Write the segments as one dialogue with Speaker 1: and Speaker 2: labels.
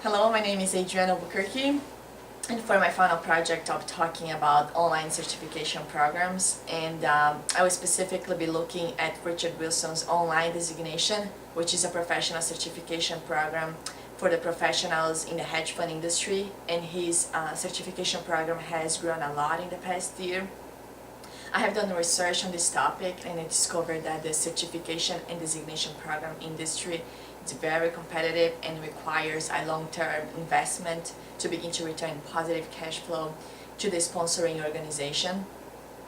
Speaker 1: Hello, my name is Adriana Albuquerque, and for my final project I'll be talking about online certification programs, and I will specifically be looking at Richard Wilson's online designation, which is a professional certification program for the professionals in the hedge fund industry, and his certification program has grown a lot in the past year. I have done research on this topic and I discovered that the certification and designation program industry is very competitive and requires a long-term investment to begin to return positive cash flow to the sponsoring organization.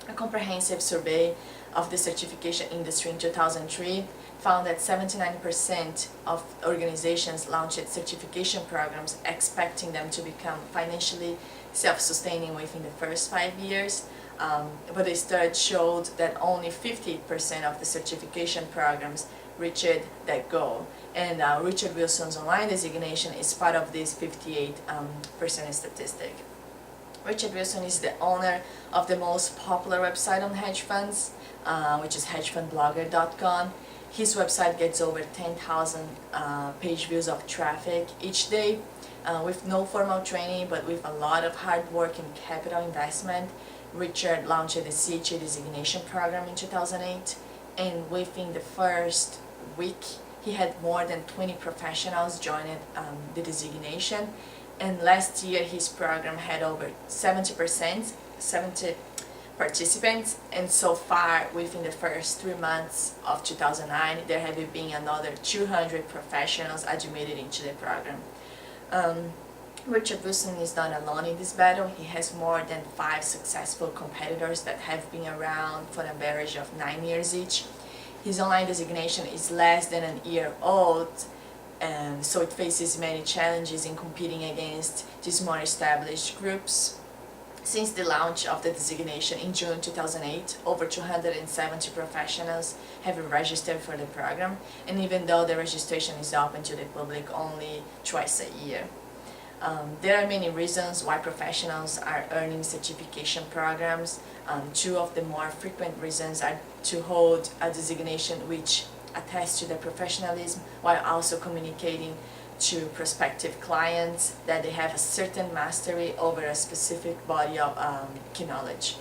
Speaker 1: A comprehensive survey of the certification industry in 2003 found that 79% of organizations launched certification programs expecting them to become financially self-sustaining within the first 5 years. But the study showed that only 58% of the certification programs reached that goal. And Richard Wilson's online designation is part of this 58% statistic. Richard Wilson is the owner of the most popular website on hedge funds, which is hedgefundblogger.com. His website gets over 10,000 page views of traffic each day, with no formal training but with a lot of hard work and capital investment. Richard launched the CHA designation program in 2008, and within the first week he had more than 20 professionals join the designation, and last year his program had over 70 participants, and so far within the first 3 months of 2009 there have been another 200 professionals admitted into the program. Richard Wilson is not alone in this battle. He has more than 5 successful competitors that have been around for an average of 9 years each. His online designation is less than a year old, and so it faces many challenges in competing against these more established groups. Since the launch of the designation in June 2008, over 270 professionals have registered for the program, and even though the registration is open to the public only twice a year. There are many reasons why professionals are earning certification programs. 2 of the more frequent reasons are to hold a designation which attests to their professionalism, while also communicating to prospective clients that they have a certain mastery over a specific body of key knowledge.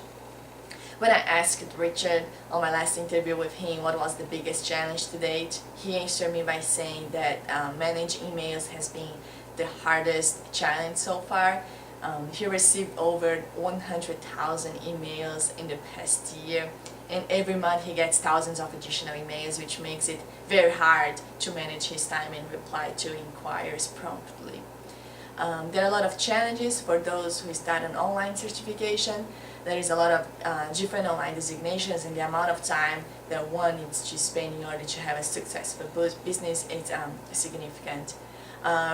Speaker 1: When I asked Richard on my last interview with him what was the biggest challenge to date, he answered me by saying that managing emails has been the hardest challenge so far. He received over 100,000 emails in the past year, and every month he gets thousands of additional emails, which makes it very hard to manage his time and reply to inquiries promptly. There are a lot of challenges for those who start an online certification. There is a lot of different online designations, and the amount of time that one needs to spend in order to have a successful business is significant.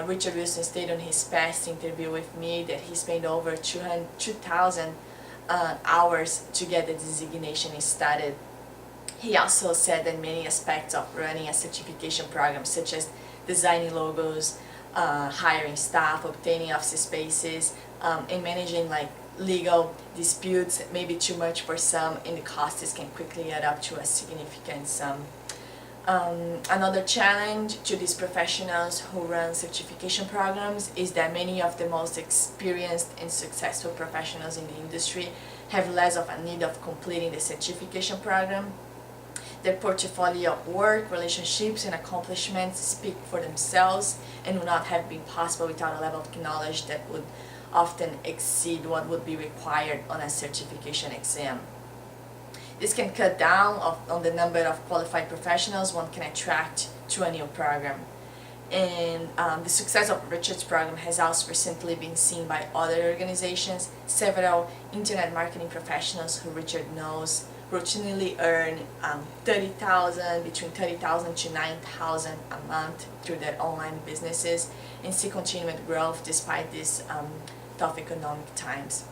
Speaker 1: Richard Wilson stated on his past interview with me that he spent over 2,000 hours to get the designation started. He also said that many aspects of running a certification program, such as designing logos, hiring staff, obtaining office spaces, and managing legal disputes, may be too much for some, and the costs can quickly add up to a significant sum. Another challenge to these professionals who run certification programs is that many of the most experienced and successful professionals in the industry have less of a need of completing the certification program. Their portfolio of work, relationships, and accomplishments speak for themselves and would not have been possible without a level of knowledge that would often exceed what would be required on a certification exam. This can cut down on the number of qualified professionals one can attract to a new program. And the success of Richard's program has also recently been seen by other organizations. Several internet marketing professionals who Richard knows routinely earn between $30,000 to $9,000 a month through their online businesses, and see continued growth despite these tough economic times.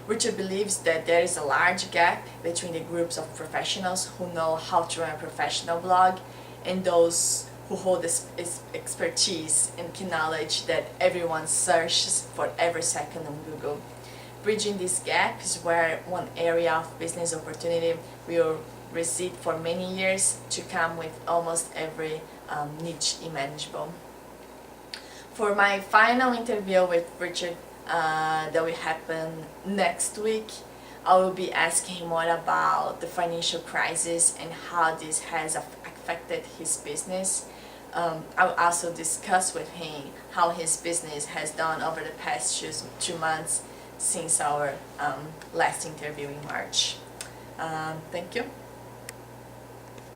Speaker 1: Richard believes that there is a large gap between the groups of professionals who know how to run a professional blog and those who hold this expertise and key knowledge that everyone searches for every second on Google. Bridging this gap is where one area of business opportunity will reside for many years to come, with almost every niche imaginable. For my final interview with Richard that will happen next week, I will be asking him more about the financial crisis and how this has affected his business. I will also discuss with him how his business has done over the past 2 months since our last interview in March. Thank you.